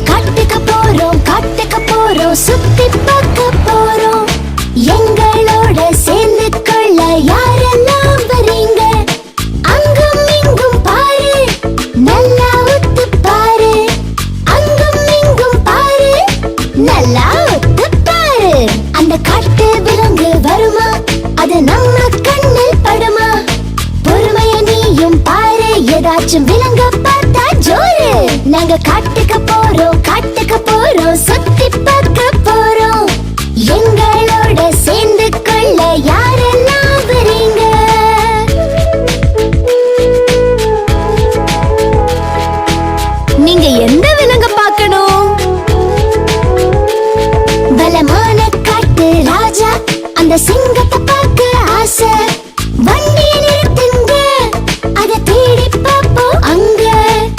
காட்டுக்கு போறோம் சுத்தி பார்க்க போறோம். எங்களோட சேர்ந்து கொள்ள யாரெல்லாம் வரீங்க? அங்கும் இங்கும் பாரு, நல்லா ஒத்து பாரு. அங்கும் இங்கும் பாரு, நல்லா ஒத்து பாரு. அந்த காட்டு விலங்கு வருமா? அது நம்ம கண்ணில் படுமா? பொறுமைய நீயும் பாரு, ஏதாச்சும் விலங்க பார்த்தா ஜோரு. நாங்க காட்டுக்கு